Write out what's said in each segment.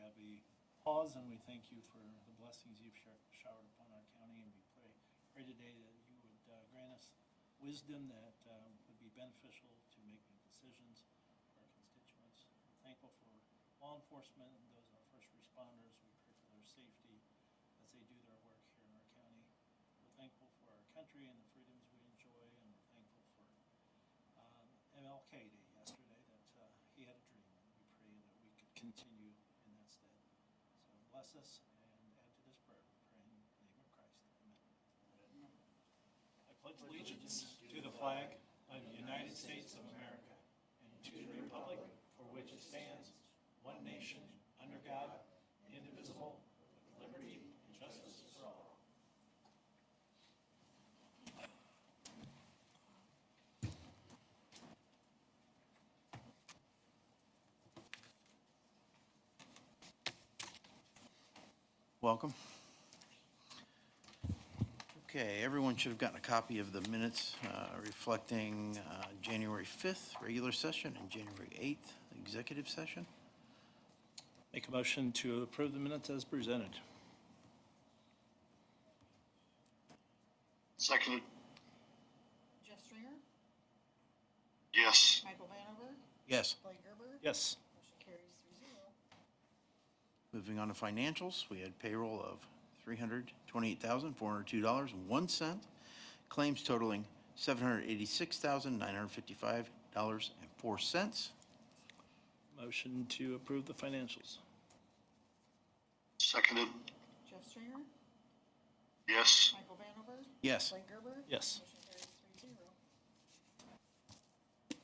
have a pause, and we thank you for the blessings you've showered upon our county, and we pray today that you would grant us wisdom that would be beneficial to making decisions for our constituents. We're thankful for law enforcement and those are our first responders. We pray for their safety as they do their work here in our county. We're thankful for our country and the freedoms we enjoy, and we're thankful for MLK Day yesterday, that he had a dream, and we pray that we could continue in that stead. So bless us and add to this prayer. We pray in the name of Christ. Amen. I pledge allegiance to the flag of the United States of America and to the republic for which it stands, one nation, under God, indivisible, with liberty and justice for all. Welcome. Okay, everyone should have gotten a copy of the minutes reflecting January 5th, regular session, and January 8th, executive session. Make a motion to approve the minutes as presented. Seconded. Jeff Stringer? Yes. Michael Vanover? Yes. Blake Gerber? Yes. Motion carries 3-0. Moving on to financials, we had payroll of $328,402.01, claims totaling $786,955.04. Motion to approve the financials. Seconded. Jeff Stringer? Yes. Michael Vanover? Yes. Blake Gerber? Yes. Motion carries 3-0.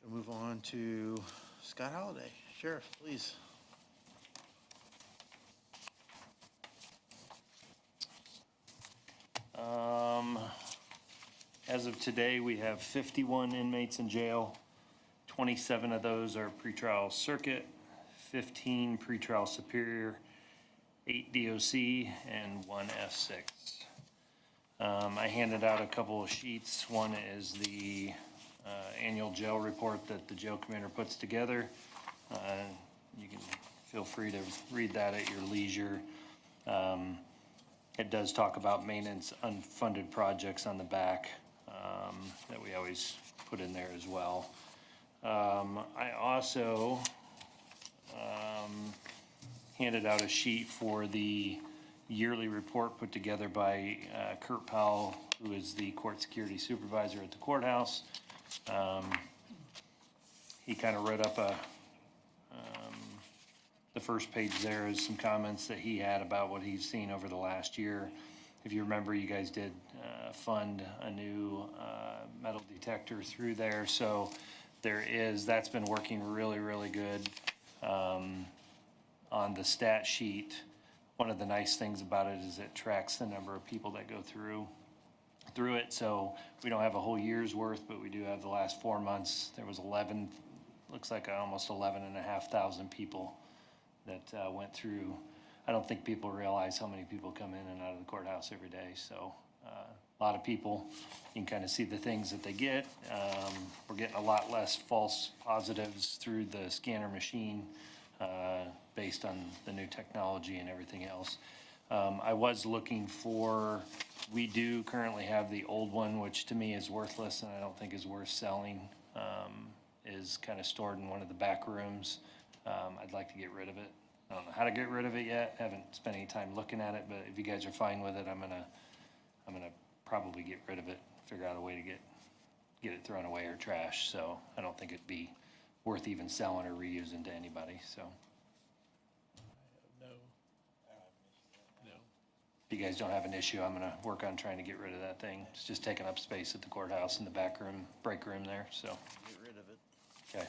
We'll move on to Scott Holliday. Sheriff, please. As of today, we have 51 inmates in jail. 27 of those are pretrial circuit, 15 pretrial superior, 8 DOC, and 1 F6. I handed out a couple of sheets. One is the annual jail report that the jail commander puts together. You can feel free to read that at your leisure. It does talk about maintenance unfunded projects on the back that we always put in there as well. I also handed out a sheet for the yearly report put together by Kurt Powell, who is the court security supervisor at the courthouse. He kind of wrote up the first page there is some comments that he had about what he's seen over the last year. If you remember, you guys did fund a new metal detector through there. So that's been working really, really good. On the stat sheet, one of the nice things about it is it tracks the number of people that go through it. So we don't have a whole year's worth, but we do have the last 4 months. There was looks like almost 11,500 people that went through. I don't think people realize how many people come in and out of the courthouse every day. So a lot of people, you can kind of see the things that they get. We're getting a lot less false positives through the scanner machine based on the new technology and everything else. I was looking we do currently have the old one, which to me is worthless and I don't think is worth selling, is kind of stored in one of the back rooms. I'd like to get rid of it. I don't know how to get rid of it yet. Haven't spent any time looking at it, but if you guys are fine with it, I'm gonna probably get rid of it, figure out a way to get it thrown away or trash. So I don't think it'd be worth even selling or reusing to anybody, so. No. If you guys don't have an issue, I'm gonna work on trying to get rid of that thing. It's just taking up space at the courthouse in the back room, break room there, so. Get rid of it. Okay.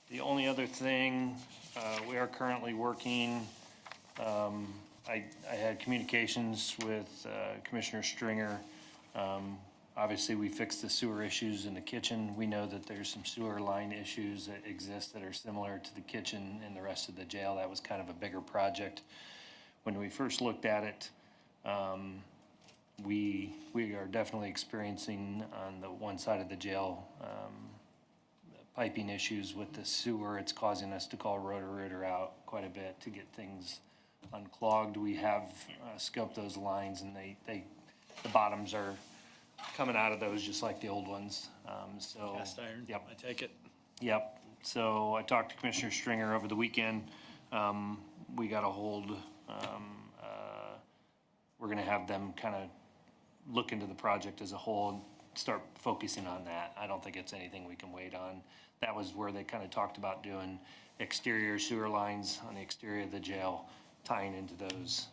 The only other thing, we are currently working, I had communications with Commissioner Stringer. Obviously, we fixed the sewer issues in the kitchen. We know that there's some sewer line issues that exist that are similar to the kitchen and the rest of the jail. That was kind of a bigger project. When we first looked at it, we are definitely experiencing on the one side of the jail piping issues with the sewer. It's causing us to call Roto-Rooter out quite a bit to get things unclogged. We have scoped those lines, and the bottoms are coming out of those just like the old ones. So Cast iron, Yep. I take it. Yep. So I talked to Commissioner Stringer over the weekend. We got a hold, we're gonna have them kind of look into the project as a whole and start focusing on that. I don't think it's anything we can wait on. That was where they kind of talked about doing exterior sewer lines on the exterior of the jail, tying into those,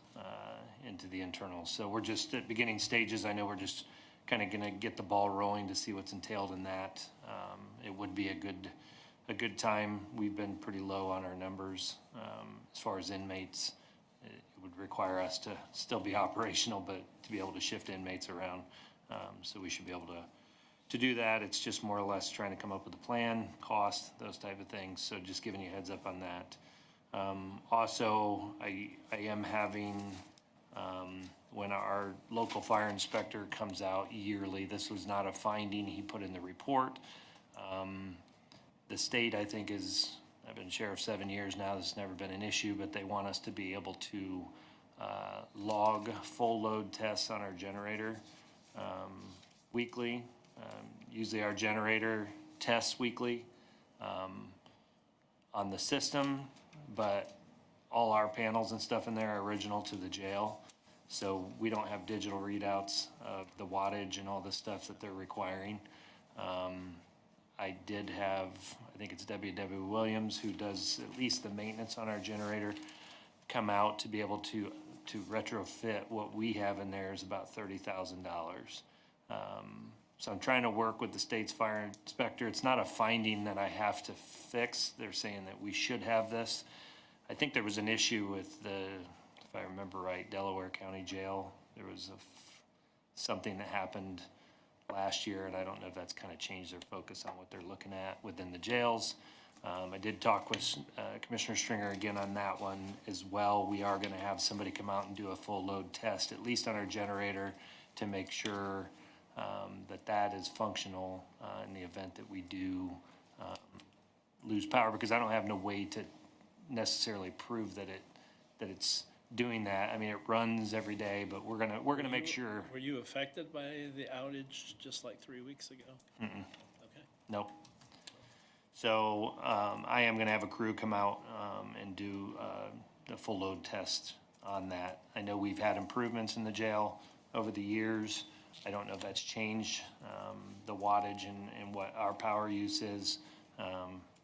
into the internals. So we're just at beginning stages. I know we're just kind of gonna get the ball rolling to see what's entailed in that. It would be a good time. We've been pretty low on our numbers, as far as inmates. It would require us to still be operational, but to be able to shift inmates around. So we should be able to do that. It's just more or less trying to come up with a plan, cost, those type of things. So just giving you a heads up on that. Also, I am having, when our local fire inspector comes out yearly, this was not a finding he put in the report. The state, I think, I've been sheriff 7 years now, this has never been an issue, but they want us to be able to log full load tests on our generator weekly. Usually our generator tests weekly on the system, but all our panels and stuff in there are original to the jail. So we don't have digital readouts of the wattage and all the stuff that they're requiring. I did have, I think it's W.W. Williams, who does at least the maintenance on our generator, come out to be able to retrofit what we have in there is about $30,000. So I'm trying to work with the state's fire inspector. It's not a finding that I have to fix. They're saying that we should have this. I think there was an issue with if I remember right, Delaware County Jail. There was something that happened last year, and I don't know if that's kind of changed their focus on what they're looking at within the jails. I did talk with Commissioner Stringer again on that one as well. We are going to have somebody come out and do a full load test, at least on our generator, to make sure that is functional in the event that we do lose power, because I don't have no way to necessarily prove that it's doing that. I mean, it runs every day, but we're gonna make sure. Were you affected by the outage just like 3 weeks ago? Okay. Nope. So I am gonna have a crew come out and do the full load test on that. I know we've had improvements in the jail over the years. I don't know if that's changed the wattage and what our power use is,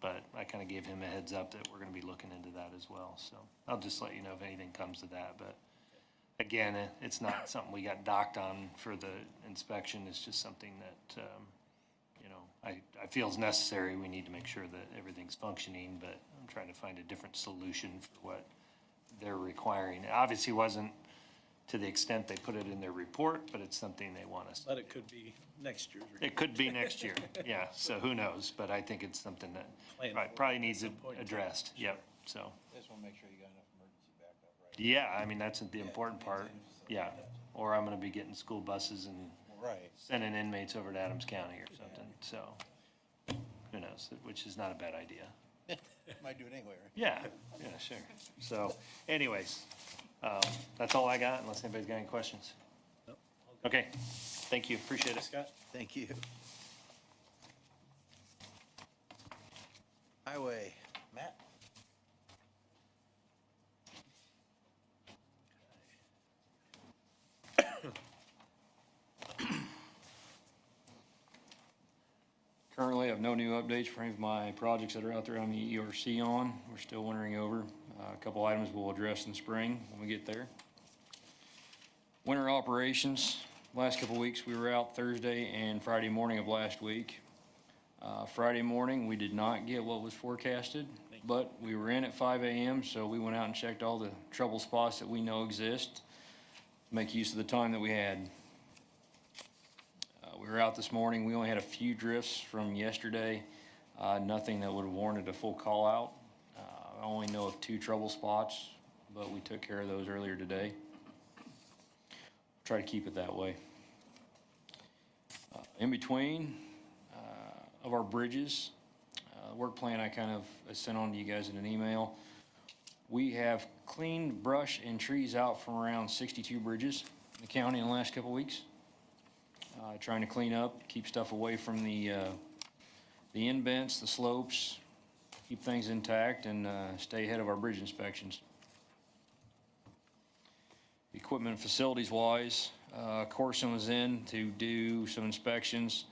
but I kind of gave him a heads up that we're gonna be looking into that as well. So I'll just let you know if anything comes to that. But again, it's not something we got docked on for the inspection. It's just something that, I feel is necessary. We need to make sure that everything's functioning, but I'm trying to find a different solution for what they're requiring. It obviously wasn't to the extent they put it in their report, but it's something they want us to. But it could be next year's. It could be next year, yeah, so who knows, but I think it's something that Plan for it probably at needs some point in time. addressed, yep, so. Just want to make sure you got enough emergency backup, right? Yeah, I mean, that's the important part, yeah, or I'm gonna be getting school buses and Right. sending inmates over to Adams County or something, so. Who knows, which is not a bad idea. Might do it anyway, right? Yeah, sure. So anyways, that's all I got unless anybody's got any questions. Nope. Okay, thank you, appreciate it. Scott? Thank you. Highway, Matt? Currently, I have no new updates for any of my projects that are out there on the ERC on. We're still wintering over. A couple items we'll address in spring when we get there. Winter operations. Last couple weeks, we were out Thursday and Friday morning of last week. Friday morning, we did not get what was forecasted, but we were in at 5 a.m., so we went out and checked all the trouble spots that we know exist to make use of the time that we had. We were out this morning. We only had a few drifts from yesterday, nothing that would have warranted a full call out. I only know of 2 trouble spots, but we took care of those earlier today. Try to keep it that way. In between of our bridges, work plan I kind of sent on to you guys in an email. We have cleaned brush and trees out from around 62 bridges in the county in the last couple weeks. Trying to clean up, keep stuff away from the indents, the slopes, keep things intact, and stay ahead of our bridge inspections. Equipment and facilities wise, Corson was in to do some inspections.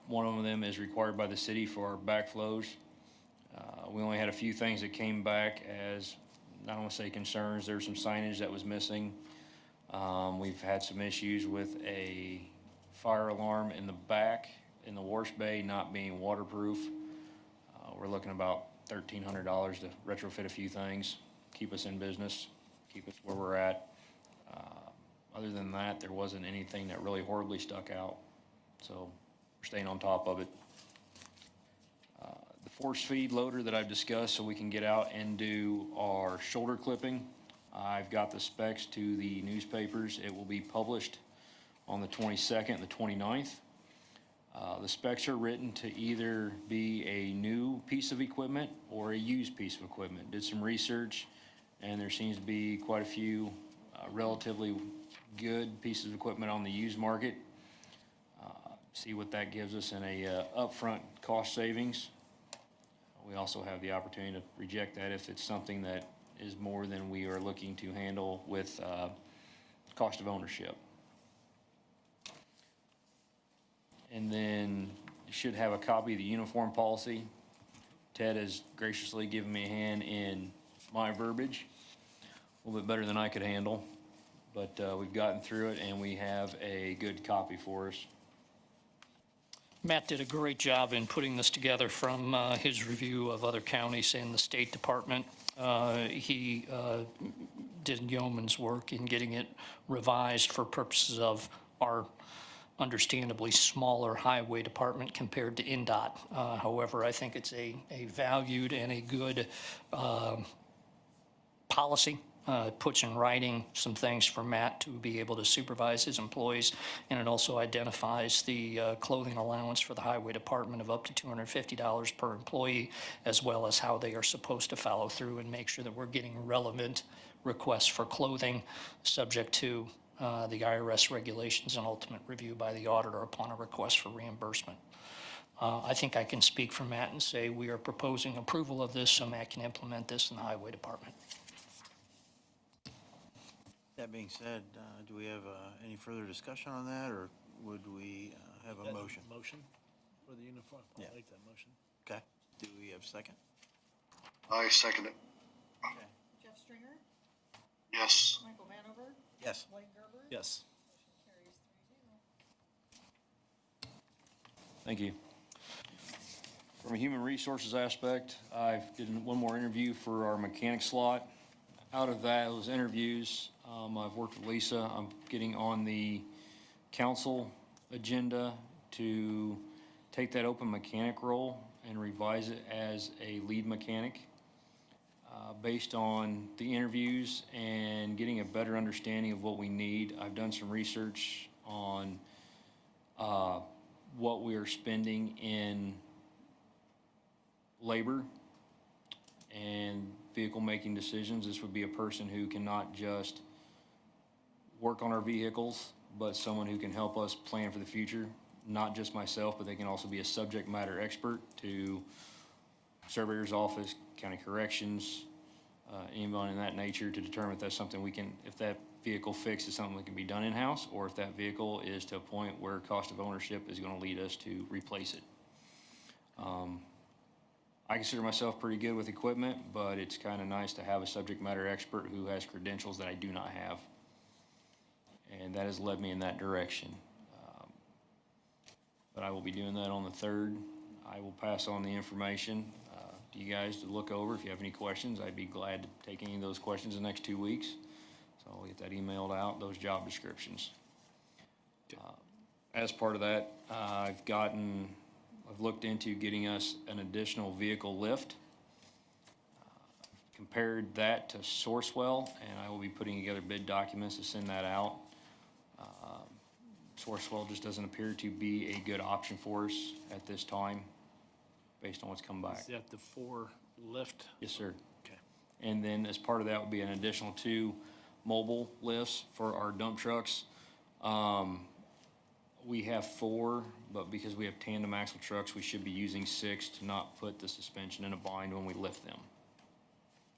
One of them is required by the city for our backflows. We only had a few things that came back as, I don't want to say concerns, there was some signage that was missing. We've had some issues with a fire alarm in the back in the wash bay not being waterproof. We're looking about $1,300 to retrofit a few things, keep us in business, keep us where we're at. Other than that, there wasn't anything that really horribly stuck out. So we're staying on top of it. The force feed loader that I've discussed so we can get out and do our shoulder clipping. I've got the specs to the newspapers. It will be published on the 22nd, the 29th. The specs are written to either be a new piece of equipment or a used piece of equipment. Did some research, and there seems to be quite a few relatively good pieces of equipment on the used market. See what that gives us in a upfront cost savings. We also have the opportunity to reject that if it's something that is more than we are looking to handle with cost of ownership. And then you should have a copy of the uniform policy. Ted has graciously given me a hand in my verbiage, a little bit better than I could handle, but we've gotten through it and we have a good copy for us. Matt did a great job in putting this together from his review of other counties and the State Department. He did yeoman's work in getting it revised for purposes of our understandably smaller highway department compared to NDOT. However, I think it's a valued and a good policy. It puts in writing some things for Matt to be able to supervise his employees, and it also identifies the clothing allowance for the highway department of up to $250 per employee, as well as how they are supposed to follow through and make sure that we're getting relevant requests for clothing subject to the IRS regulations and ultimate review by the auditor upon a request for reimbursement. I think I can speak for Matt and say we are proposing approval of this so Matt can implement this in the highway department. That being said, do we have any further discussion on that, or would we have a That motion? Motion for the uniform? Yeah. I like that motion. Okay. Do we have a second? I second it. Okay. Jeff Stringer? Yes. Michael Vanover? Yes. Blake Gerber? Yes. Motion carries 3-0. Thank you. From a human resources aspect, I did one more interview for our mechanic slot. Out of those interviews, I've worked with Lisa. I'm getting on the council agenda to take that open mechanic role and revise it as a lead mechanic. Based on the interviews and getting a better understanding of what we need, I've done some research on what we are spending in labor and vehicle making decisions. This would be a person who can not just work on our vehicles, but someone who can help us plan for the future. Not just myself, but they can also be a subject matter expert to surveyor's office, county corrections, anyone in that nature, to determine if that's something we can, if that vehicle fix is something that can be done in-house, or if that vehicle is to a point where cost of ownership is going to lead us to replace it. I consider myself pretty good with equipment, but it's kind of nice to have a subject matter expert who has credentials that I do not have. And that has led me in that direction. But I will be doing that on the 3rd. I will pass on the information to you guys to look over. If you have any questions, I'd be glad to take any of those questions in the next 2 weeks. So I'll get that emailed out, those job descriptions. As part of that, I've looked into getting us an additional vehicle lift. Compared that to Sourcewell, and I will be putting together bid documents to send that out. Sourcewell just doesn't appear to be a good option for us at this time, based on what's come back. Is that the 4 lift? Yes, sir. Okay. And then as part of that would be an additional 2 mobile lifts for our dump trucks. We have 4, but because we have tandem axle trucks, we should be using 6 to not put the suspension in a bind when we lift them.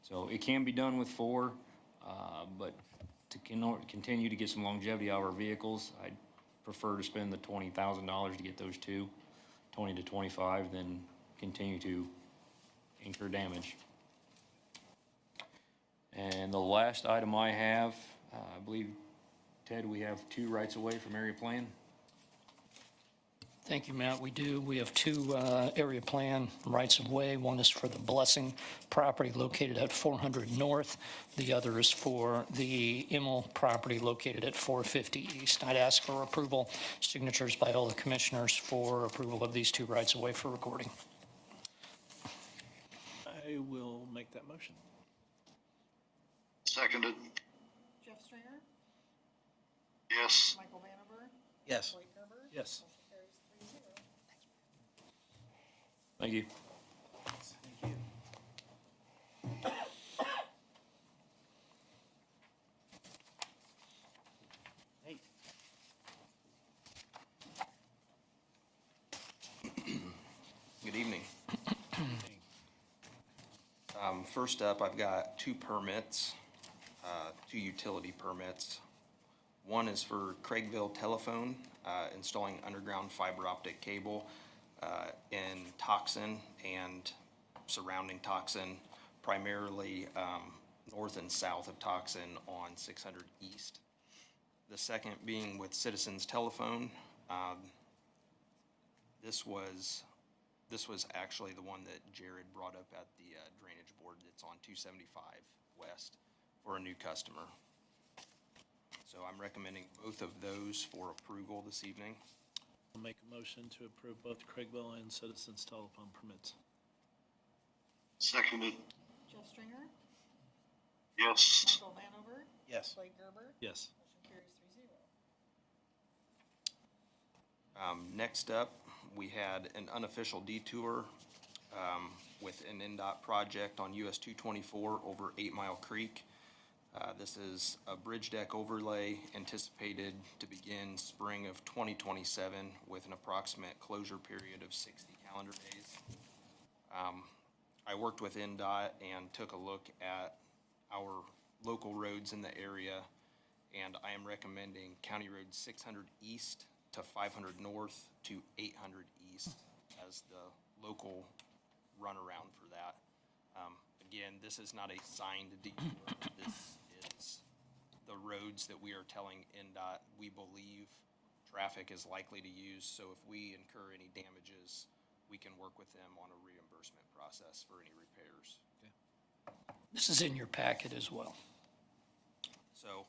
So it can be done with 4, but to continue to get some longevity out of our vehicles, I'd prefer to spend the $20,000 to get those 2, 20 to 25, than continue to incur damage. And the last item I have, I believe, Ted, we have 2 rights away from area plan. Thank you, Matt. We do. We have 2 area plan rights of way. One is for the Blessing property located at 400 North. The other is for the Immel property located at 450 East. I'd ask for approval, signatures by all the commissioners for approval of these 2 rights of way for recording. I will make that motion. Seconded. Jeff Stringer? Yes. Michael Vanover? Yes. Blake Gerber? Yes. Motion carries 3-0. Thank you. Thank you. Hey. Good evening. First up, I've got 2 permits, 2 utility permits. One is for Craigville Telephone, installing underground fiber optic cable in Toxin and surrounding Toxin, primarily north and south of Toxin on 600 East. The second being with Citizens Telephone. This was actually the one that Jared brought up at the drainage board that's on 275 West for a new customer. So I'm recommending both of those for approval this evening. I'll make a motion to approve both Craigville and Citizens Telephone permits. Seconded. Jeff Stringer? Yes. Michael Vanover? Yes. Blake Gerber? Yes. Motion carries 3-0. Next up, we had an unofficial detour with an NDOT project on US 224 over 8 Mile Creek. This is a bridge deck overlay anticipated to begin spring of 2027 with an approximate closure period of 60 calendar days. I worked with NDOT and took a look at our local roads in the area, and I am recommending County Road 600 East to 500 North to 800 East as the local runaround for that. Again, this is not a signed detour. This is the roads that we are telling NDOT we believe traffic is likely to use. So if we incur any damages, we can work with them on a reimbursement process for any repairs. This is in your packet as well. So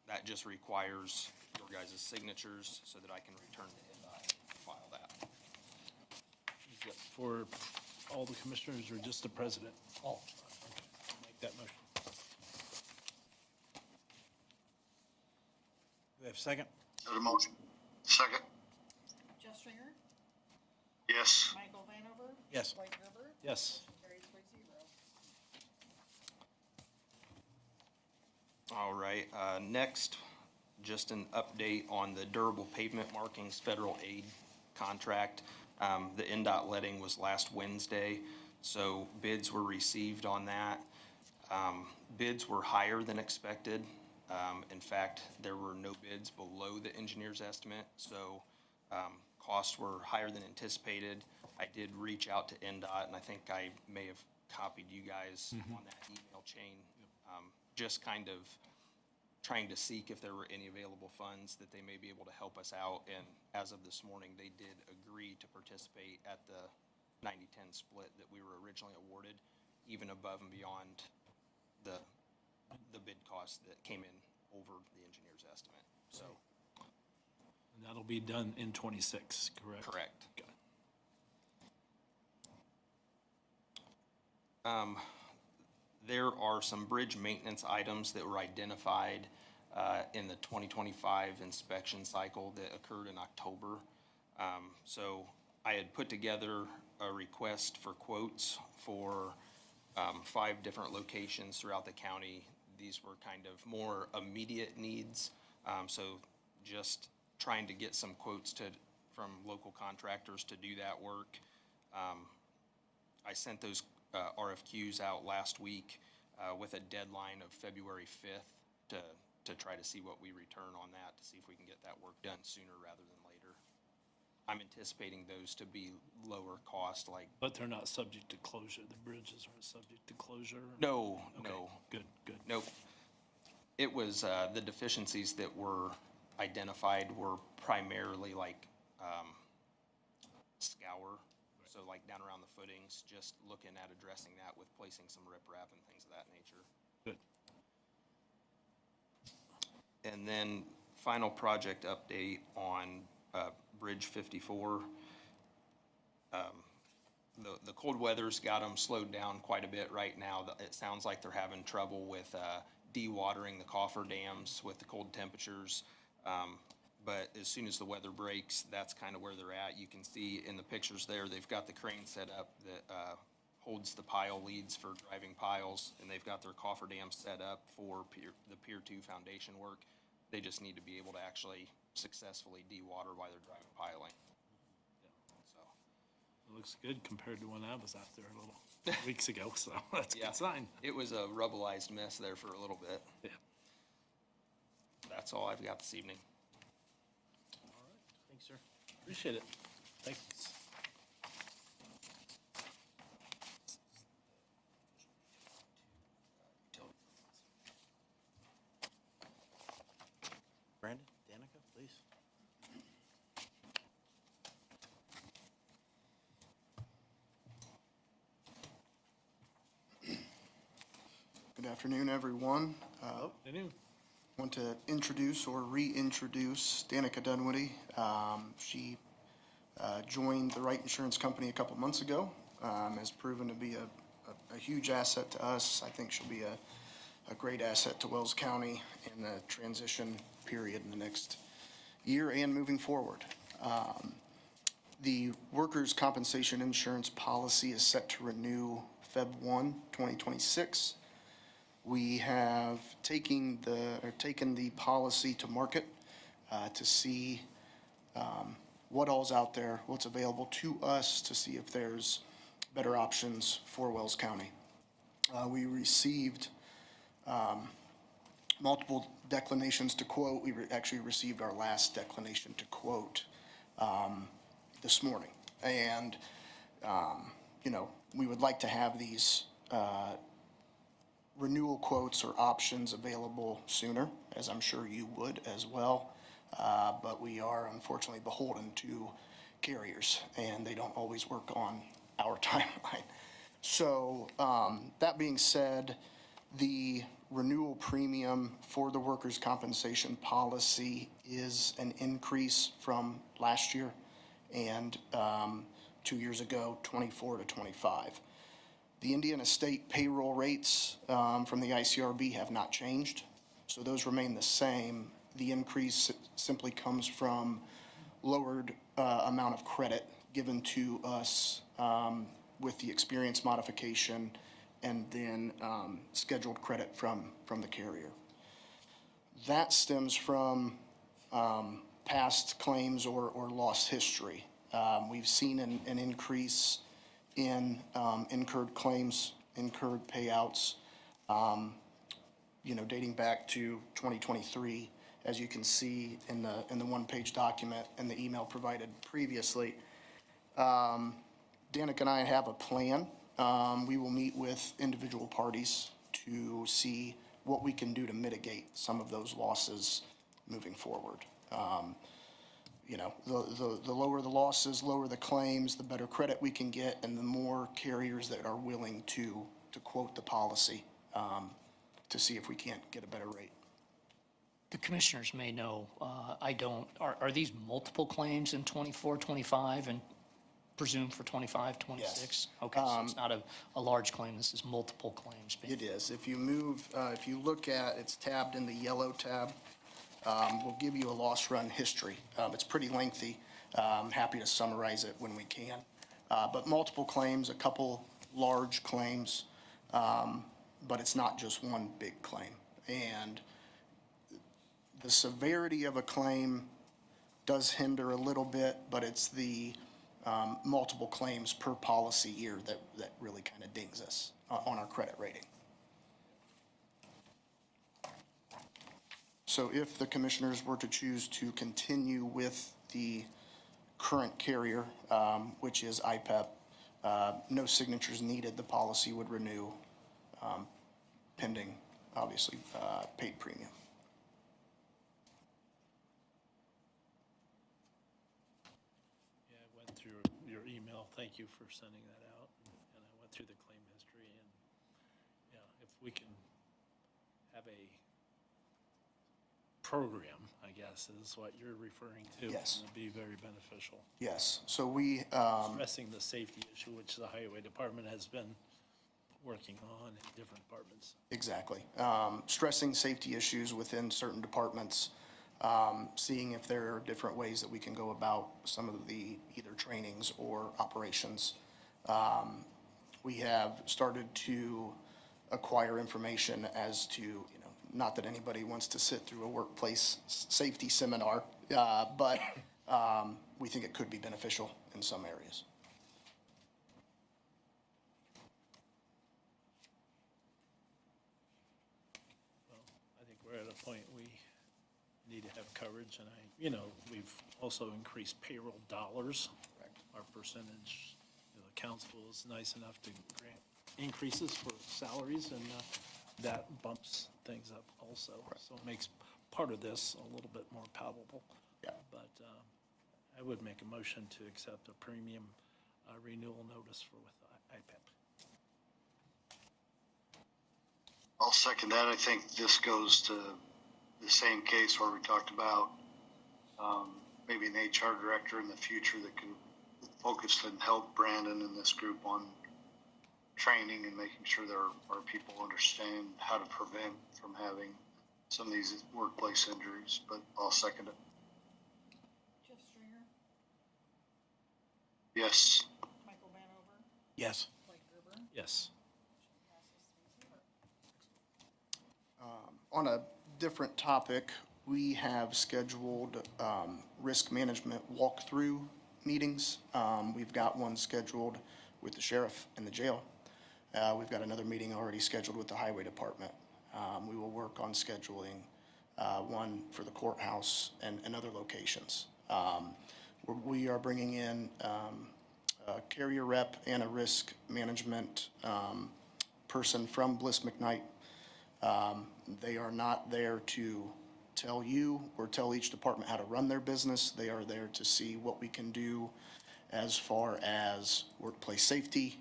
that just requires your guys' signatures so that I can return to NDOT and file that. Is that for all the commissioners or just the president? All. Make that motion. Do we have a second? Got a motion. Second. Jeff Stringer? Yes. Michael Vanover? Yes. Blake Gerber? Yes. Motion carries 3-0. All right, next, just an update on the durable pavement markings federal aid contract. The NDOT letting was last Wednesday, so bids were received on that. Bids were higher than expected. In fact, there were no bids below the engineer's estimate, so costs were higher than anticipated. I did reach out to NDOT, and I think I may have copied you guys on that email chain. Just kind of trying to seek if there were any available funds that they may be able to help us out. And as of this morning, they did agree to participate at the 90-10 split that we were originally awarded, even above and beyond the bid cost that came in over the engineer's estimate. So, And that'll be done in 26, correct? correct. Got it. There are some bridge maintenance items that were identified in the 2025 inspection cycle that occurred in October. So I had put together a request for quotes for 5 different locations throughout the county. These were kind of more immediate needs, so just trying to get some quotes from local contractors to do that work. I sent those RFQs out last week with a deadline of February 5th to try to see what we return on that, to see if we can get that work done sooner rather than later. I'm anticipating those to be lower cost, like, But they're not subject to closure, the bridges aren't subject to closure? no, Okay, no, good, good. nope. It was, the deficiencies that were identified were primarily like scour, so like down around the footings, just looking at addressing that with placing some riprap and things of that nature. Good. And then final project update on Bridge 54. The cold weather's got them slowed down quite a bit right now. It sounds like they're having trouble with dewatering the cofferdams with the cold temperatures. But as soon as the weather breaks, that's kind of where they're at. You can see in the pictures there, they've got the crane set up that holds the pile leads for driving piles, and they've got their cofferdam set up for the Pier 2 foundation work. They just need to be able to actually successfully dewater while they're driving piling. So, It looks good compared to when I was out there a little weeks ago, so that's a yeah, good sign. it was a rubbleized mess there for a little bit. Yeah. That's all I've got this evening. All right, thanks, sir. Appreciate it. Thanks. Brandon, Danica, please. Good afternoon, everyone. They knew. Want to introduce or reintroduce Danica Dunwoody. She joined the Wright Insurance Company a couple months ago. Has proven to be a huge asset to us. I think she'll be a great asset to Wells County in the transition period in the next year and moving forward. The workers' compensation insurance policy is set to renew Feb 1, 2026. We have taken the policy to market to see what all's out there, what's available to us, to see if there's better options for Wells County. We received multiple declinations to quote. We actually received our last declination to quote this morning. And, we would like to have these renewal quotes or options available sooner, as I'm sure you would as well. But we are unfortunately beholden to carriers, and they don't always work on our timeline. So that being said, the renewal premium for the workers' compensation policy is an increase from last year and 2 years ago, 24 to 25. The Indiana State payroll rates from the ICRB have not changed, so those remain the same. The increase simply comes from lowered amount of credit given to us with the experience modification and then scheduled credit from the carrier. That stems from past claims or loss history. We've seen an increase in incurred claims, incurred payouts, dating back to 2023, as you can see in the one-page document and the email provided previously. Danica and I have a plan. We will meet with individual parties to see what we can do to mitigate some of those losses moving forward. The lower the losses, lower the claims, the better credit we can get, and the more carriers that are willing to quote the policy to see if we can't get a better rate. The commissioners may know, I don't, are these multiple claims in 24, 25, and presumed for 25, 26? Yes. Okay, so it's not a large claim, this is multiple claims. It is. If you look at, it's tabbed in the yellow tab. We'll give you a loss run history. It's pretty lengthy. I'm happy to summarize it when we can. But multiple claims, a couple large claims, but it's not just one big claim. And the severity of a claim does hinder a little bit, but it's the multiple claims per policy year that really kind of dings us on our credit rating. So if the commissioners were to choose to continue with the current carrier, which is IPEP, no signatures needed, the policy would renew pending, obviously, paid premium. Yeah, I went through your email. Thank you for sending that out. And I went through the claim history and, yeah, if we can have a program, I guess, is what you're referring to. Yes. It'd be very beneficial. Yes, so we, Addressing the safety issue, which the highway department has been working on in different departments. exactly. Stressing safety issues within certain departments, seeing if there are different ways that we can go about some of the either trainings or operations. We have started to acquire information as to, not that anybody wants to sit through a workplace safety seminar, but we think it could be beneficial in some areas. Well, I think we're at a point we need to have coverage, and we've also increased payroll dollars. Correct. Our percentage, the council is nice enough to grant increases for salaries, and that bumps things up also. So it makes part of this a little bit more palatable. Yeah. But I would make a motion to accept a premium renewal notice with IPEP. I'll second that. I think this goes to the same case where we talked about maybe an HR director in the future that can focus and help Brandon and this group on training and making sure our people understand how to prevent from having some of these workplace injuries, but I'll second it. Jeff Stringer, Yes. Michael Vanover, Yes. Blake Gerber. Yes. Motion passes 3-0. On a different topic, we have scheduled risk management walkthrough meetings. We've got one scheduled with the sheriff and the jail. We've got another meeting already scheduled with the highway department. We will work on scheduling one for the courthouse and other locations. We are bringing in a carrier rep and a risk management person from Bliss McKnight. They are not there to tell you or tell each department how to run their business. They are there to see what we can do as far as workplace safety,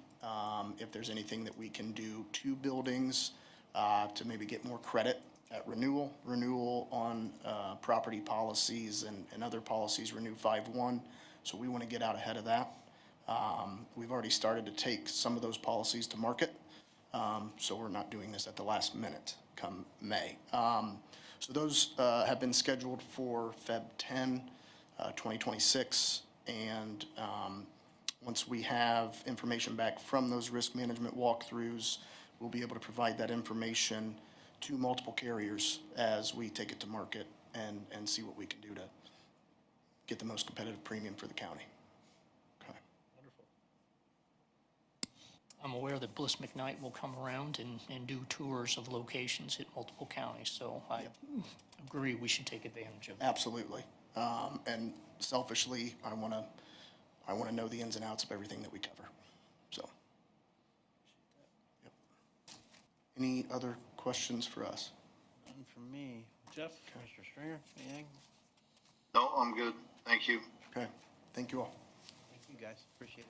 if there's anything that we can do to buildings to maybe get more credit at renewal on property policies and other policies, renew 5/1. So we want to get out ahead of that. We've already started to take some of those policies to market, so we're not doing this at the last minute come May. So those have been scheduled for Feb 10, 2026, and once we have information back from those risk management walkthroughs, we'll be able to provide that information to multiple carriers as we take it to market and see what we can do to get the most competitive premium for the county. Okay. Wonderful. I'm aware that Bliss McKnight will come around and do tours of locations at multiple counties, so I agree we should take advantage of that. Absolutely. And selfishly, I want to know the ins and outs of everything that we cover. So. Yep. Any other questions for us? None from me. Jeff? Mr. Stringer, anything? No, I'm good. Thank you. Okay. Thank you all. Thank you, guys. Appreciate it.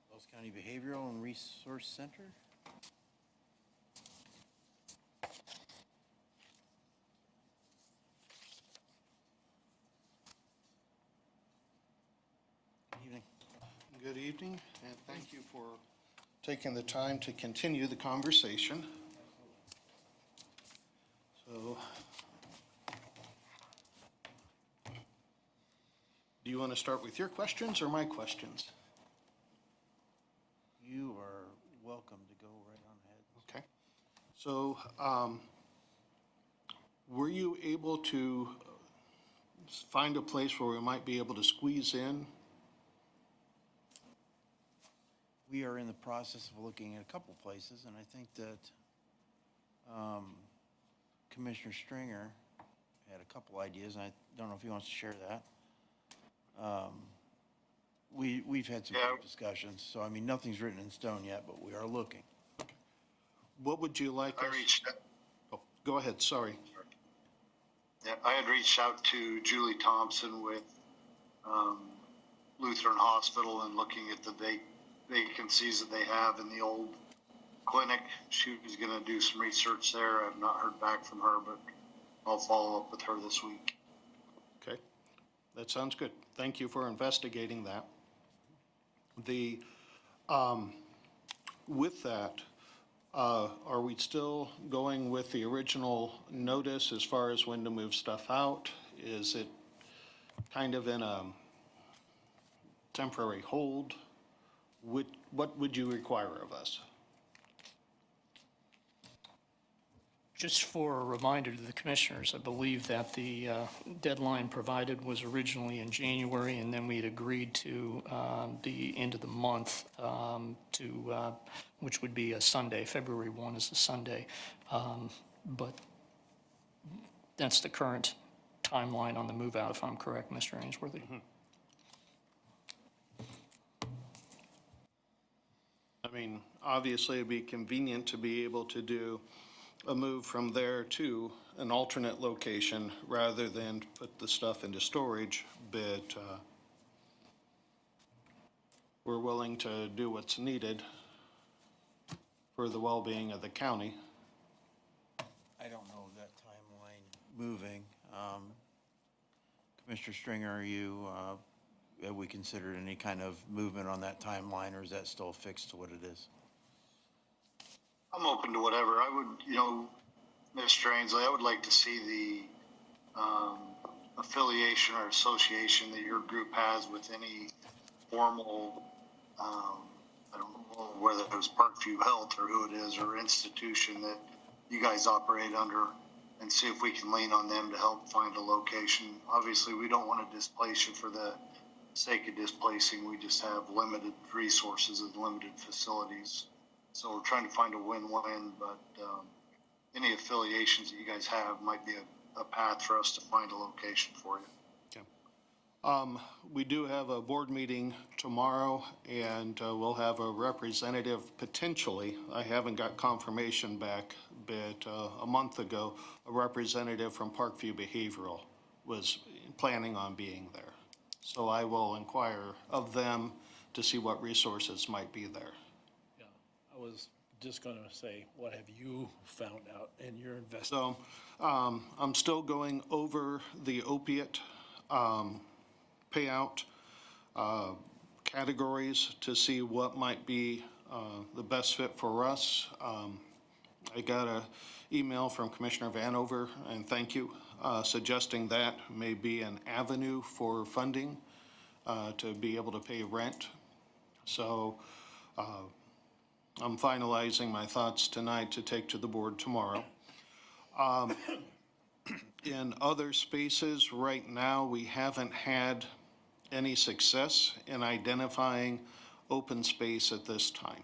Wells County Behavioral and Resource Center. Good evening. Good evening, and thank you for taking the time to continue the conversation. So, do you want to start with your questions or my questions? You are welcome to go right on ahead. Okay. So, were you able to find a place where we might be able to squeeze in? We are in the process of looking at a couple places, and I think that Commissioner Stringer had a couple ideas, and I don't know if he wants to share that. We've had some Yeah. good discussions, so I mean, nothing's written in stone yet, but we are looking. What would you like I us? reached, Oh, go ahead, sorry. yeah, I had reached out to Julie Thompson with Lutheran Hospital and looking at the vacancies that they have in the old clinic. She was going to do some research there. I've not heard back from her, but I'll follow up with her this week. Okay, that sounds good. Thank you for investigating that. With that, are we still going with the original notice as far as when to move stuff out? Is it kind of in a temporary hold? What would you require of us? Just for a reminder to the commissioners, I believe that the deadline provided was originally in January, and then we had agreed to the end of the month which would be a Sunday. February 1 is a Sunday. But that's the current timeline on the move out, if I'm correct, Mr. Ainsworthy. I mean, obviously, it'd be convenient to be able to do a move from there to an alternate location rather than put the stuff into storage, but we're willing to do what's needed for the well-being of the county. I don't know that timeline moving. Commissioner Stringer, have we considered any kind of movement on that timeline, or is that still fixed to what it is? I'm open to whatever. I would, Mr. Ainsley, I would like to see the affiliation or association that your group has with any formal, I don't know whether it was Parkview Health or who it is, or institution that you guys operate under, and see if we can lean on them to help find a location. Obviously, we don't want to displace you for the sake of displacing. We just have limited resources and limited facilities. So we're trying to find a win-win, but any affiliations that you guys have might be a path for us to find a location for you. We do have a board meeting tomorrow, and we'll have a representative potentially. I haven't got confirmation back, but a month ago, a representative from Parkview Behavioral was planning on being there. So I will inquire of them to see what resources might be there. Yeah, I was just going to say, what have you found out in your investigation? So I'm still going over the opiate payout categories to see what might be the best fit for us. I got an email from Commissioner Vanover, and thank you, suggesting that may be an avenue for funding to be able to pay rent. So I'm finalizing my thoughts tonight to take to the board tomorrow. In other spaces, right now, we haven't had any success in identifying open space at this time.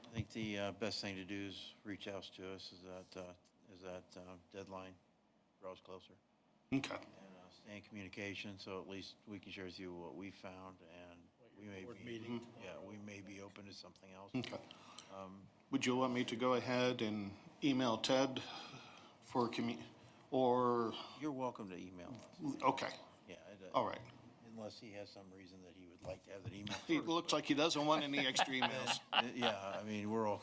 I think the best thing to do is reach out to us as that deadline draws closer. Okay. And stay in communication, so at least we can share with you what we found, and we may board be, meeting we may be open to something else. Okay. Would you want me to go ahead and email Ted for or, You're welcome to email us. okay, Yeah, all right. unless he has some reason that he would like to have that email. It looks like he doesn't want any extra emails. Yeah, I mean, we're all,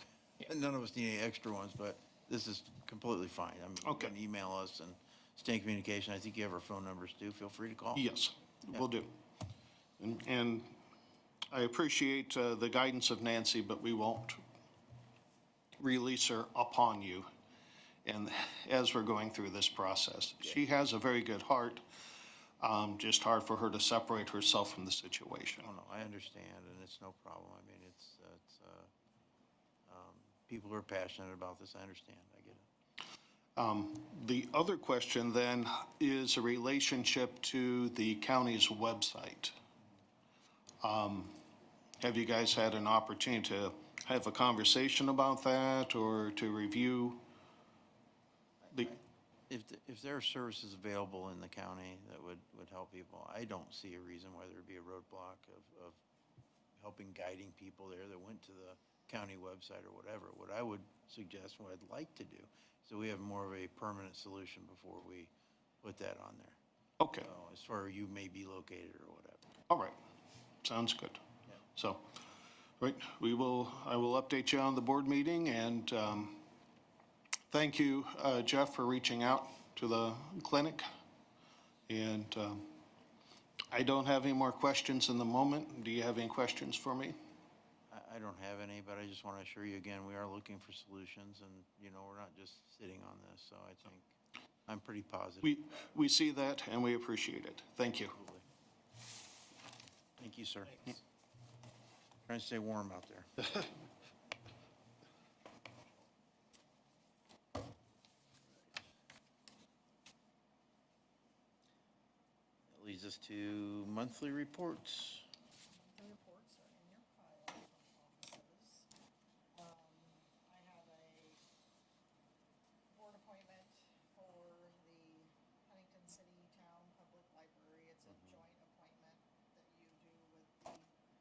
none of us need any extra ones, but this is completely fine. I mean, you Okay. can email us and stay in communication. I think you have our phone numbers too. Feel free to call. Yes, will do. And I appreciate the guidance of Nancy, but we won't release her upon you. And as we're going through this process, she has a very good heart, just hard for her to separate herself from the situation. Oh, no, I understand, and it's no problem. I mean, people who are passionate about this, I understand, I get it. The other question then is a relationship to the county's website. Have you guys had an opportunity to have a conversation about that or to review the? If there are services available in the county that would help people, I don't see a reason why there'd be a roadblock of helping guiding people there that went to the county website or whatever. What I would suggest, what I'd like to do, so we have more of a permanent solution before we put that on there. Okay, So as far as you may be located or whatever. all right, sounds good. Yeah. So, right, I will update you on the board meeting, and thank you, Jeff, for reaching out to the clinic. And I don't have any more questions in the moment. Do you have any questions for me? I don't have any, but I just want to assure you again, we are looking for solutions, and, we're not just sitting on this, so I think I'm pretty positive. We see that, and we appreciate it. Thank you. Absolutely. Thank you, sir. Trying to stay warm out there. That leads us to monthly reports. The reports are in your pile from offices. I have a board appointment for the Huntington City Town Public Library. It's a joint appointment that you do with the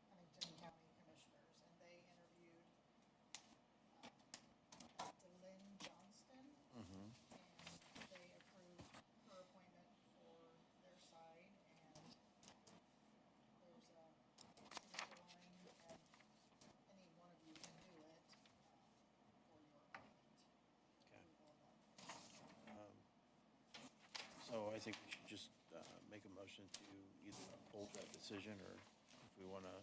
Huntington County Commissioners, and they interviewed Lynn Johnston, and they approved her appointment for their side, and there's a signature line, and any one of you can do it for your appointment. So I think we should just make a motion to either uphold that decision, or if we want to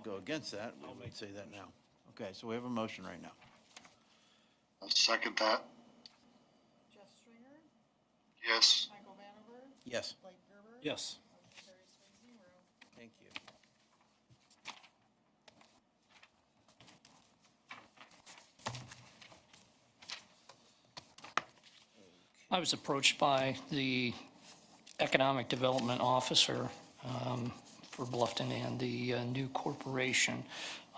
go against that, we would say that now. Okay, so we have a motion right now. I'll second that. Jeff Stringer, Yes. Michael Vanover, Yes. Blake Gerber. Yes. Motion carries 3-0. Thank you. I was approached by the Economic Development Officer for Bluffton and the new corporation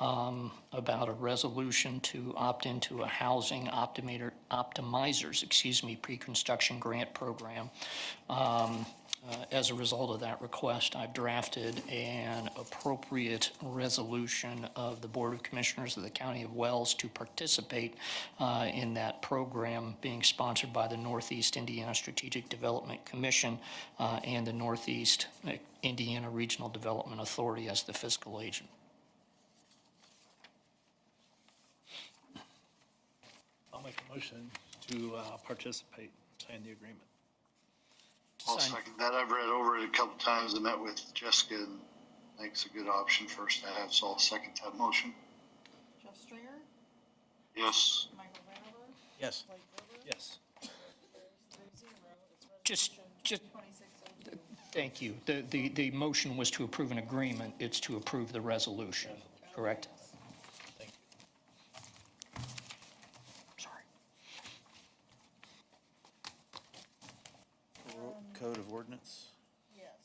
about a resolution to opt into a housing optimizers, pre-construction grant program. As a result of that request, I've drafted an appropriate resolution of the Board of Commissioners of the County of Wells to participate in that program being sponsored by the Northeast Indiana Strategic Development Commission and the Northeast Indiana Regional Development Authority as the fiscal agent. I'll make a motion to participate, sign the agreement. I'll Sign. second that. I've read over it a couple times and met with Jessica, and I think it's a good option for us to have, so I'll second that motion. Jeff Stringer, Yes. Michael Vanover, Yes. Blake Gerber. Yes. Carries 3-0. It's Just- resolution 2602. Thank you. The motion was to approve an agreement. It's to approve the resolution, correct? Thank you. Sorry. Code of Ordinance. Yes.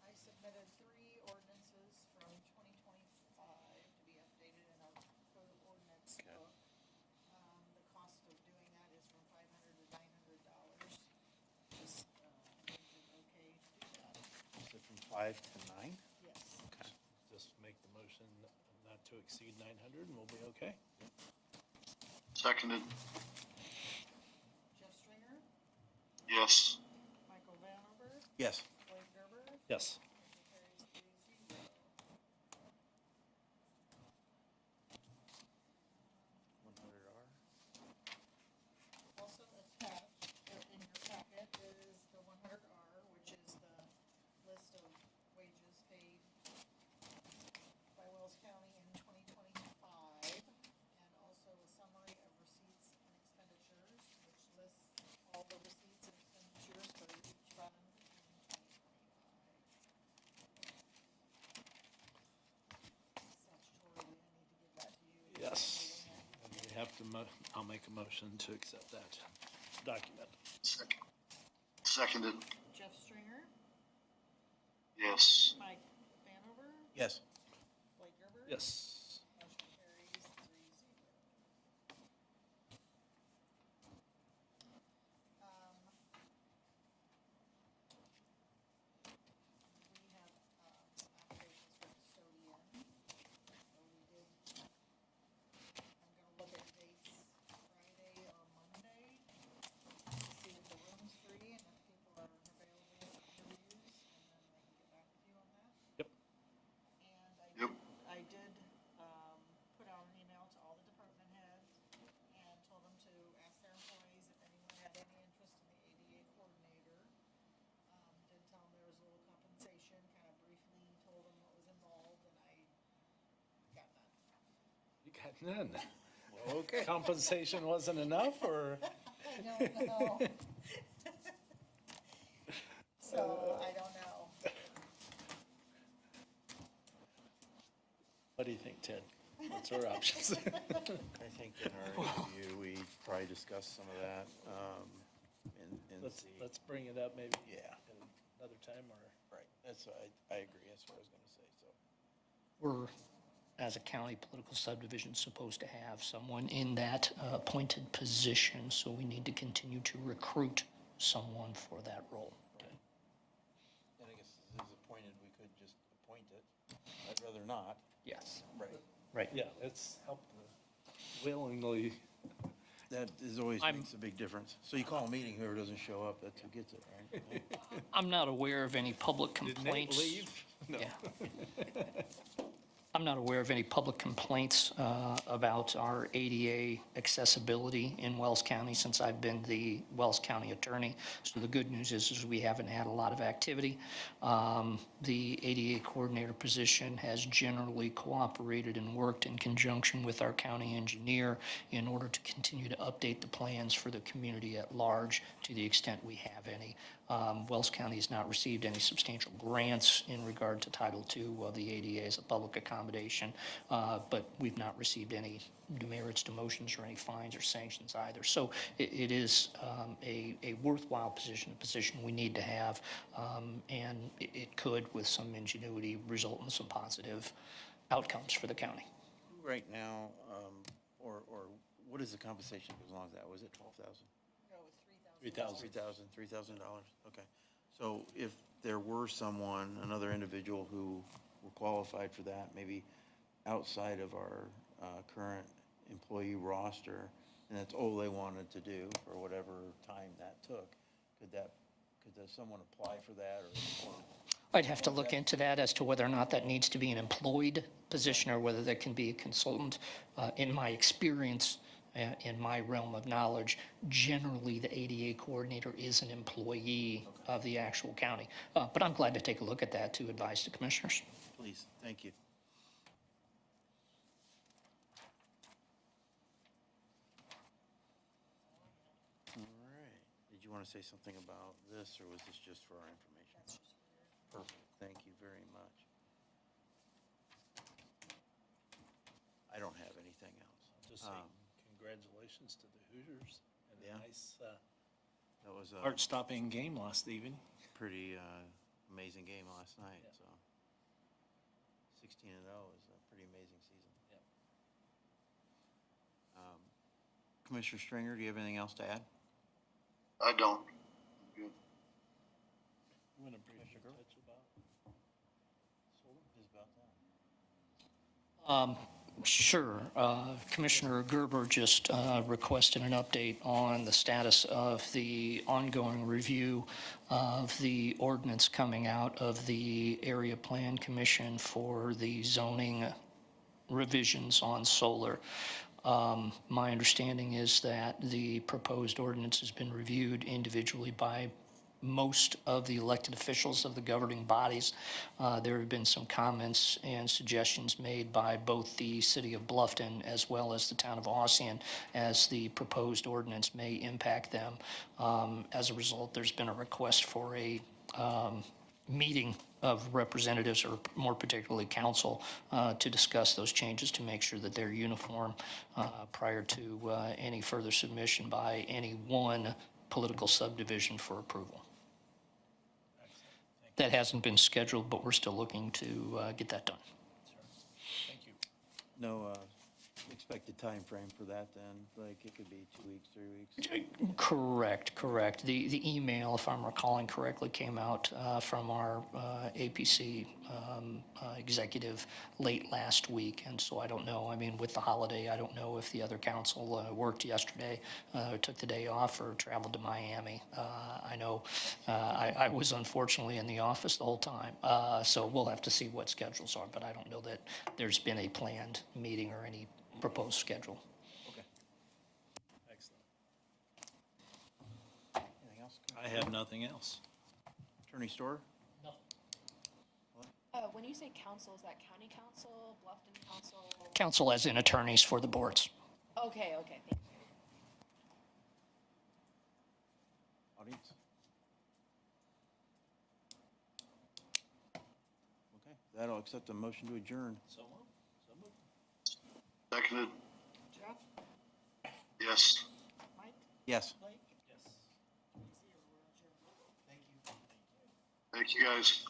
I submitted 3 ordinances from 2025 to be updated in our code of ordinance book. The cost of doing that is from $500 to $900. Just, is it okay to do that? Is it from 5 to 9? Yes. Okay. Just make the motion not to exceed 900 and we'll be okay. Seconded. Jeff Stringer, Yes. Michael Vanover, Yes. Blake Gerber. Yes. Motion carries 3-0. 100R. Also attached in your packet is the 100R, which is the Yes. And we have to, I'll make a motion to accept that document. Seconded, Jeff Stringer, yes. Mike Vanover, Yes. Blake Gerber. Yes. Motion carries 3-0. We have, applications for custodian. So we did, I'm gonna look at dates Friday or Monday to see if the room's free and if people are available for interviews, and then I can get back with you on that. Yep. And Yep. I did, put out an email to all the department heads and told them to ask their employees if anyone had any interest in the ADA coordinator. Did tell them there was a little compensation, kind of briefly told them what was involved, and I got none. You got none. Okay. Compensation wasn't enough, or? I don't know. So, I don't know. What do you think, Ted? What's our options? I think in our interview, we probably discussed some of that, and Let's see. bring it up maybe Yeah, at another time, or? right. I agree. That's what I was gonna say, so. We're, as a county political subdivision, supposed to have someone in that appointed position, so we need to continue to recruit someone for that role. And I guess this is appointed, we could just appoint it. I'd rather not. Yes. Right. Right. Yeah, it's helped willingly. That is always I'm- makes a big difference. So you call a meeting, whoever doesn't show up, that's who gets it, right? I'm not aware of any public Did Nate complaints. leave? No. Yeah. I'm not aware of any public complaints about our ADA accessibility in Wells County since I've been the Wells County attorney. So the good news is we haven't had a lot of activity. The ADA coordinator position has generally cooperated and worked in conjunction with our county engineer in order to continue to update the plans for the community at large to the extent we have any. Wells County has not received any substantial grants in regard to Title II of the ADA as a public accommodation, but we've not received any demerits, demotions, or any fines or sanctions either. So it is a worthwhile position, a position we need to have, and it could, with some ingenuity, result in some positive outcomes for the county. Right now, or what is the compensation that goes along with that? Was it $12,000? No, it was $3,000. $3,000, okay. So if there were someone, another individual who were qualified for that, maybe outside of our current employee roster, and that's all they wanted to do for whatever time that took, could someone apply for that, or I'd have to look into that as to whether or not that needs to be an employed position or whether that can be a consultant. In my experience, in my realm of knowledge, generally the ADA coordinator is an employee of the actual county. But I'm glad to take a look at that to advise the commissioners. please, thank you. All right. Did you want to say something about this, or was this just for our information? Perfect. Thank you very much. I don't have anything else. Just say congratulations to the Hoosiers and Yeah. a nice That was a heart-stopping game last evening. pretty amazing game last night, Yeah. so 16-0 is a pretty amazing season. Yep. Commissioner Stringer, do you have anything else to add? I don't. Good. You want to briefly touch about solar? Just about that. Sure. Commissioner Gerber just requested an update on the status of the ongoing review of the ordinance coming out of the Area Plan Commission for the zoning revisions on solar. My understanding is that the proposed ordinance has been reviewed individually by most of the elected officials of the governing bodies. There have been some comments and suggestions made by both the city of Bluffton as well as the town of Ossian as the proposed ordinance may impact them. As a result, there's been a request for a meeting of representatives, or more particularly council, to discuss those changes to make sure that they're uniform prior to any further submission by any one political subdivision for approval. That hasn't been scheduled, but we're still looking to get that done. Thank you. No expected time frame for that then? Like it could be 2 weeks, 3 weeks? Correct. The email, if I'm recalling correctly, came out from our APC executive late last week, and so I don't know. I mean, with the holiday, I don't know if the other council worked yesterday, took the day off, or traveled to Miami. I know I was unfortunately in the office the whole time, so we'll have to see what schedules are, but I don't know that there's been a planned meeting or any proposed schedule. Okay. Excellent. Anything else? I have nothing else. Attorney Storer? When you say council, is that county council, Bluffton council? Council as in attorneys for the boards. Okay, thank you. Audience? Okay, that'll accept a motion to adjourn. So moved. So moved. Seconded, Jeff, yes. Mike, Yes. Blake, Yes. Casey, or we're adjourned. Thank you, guys.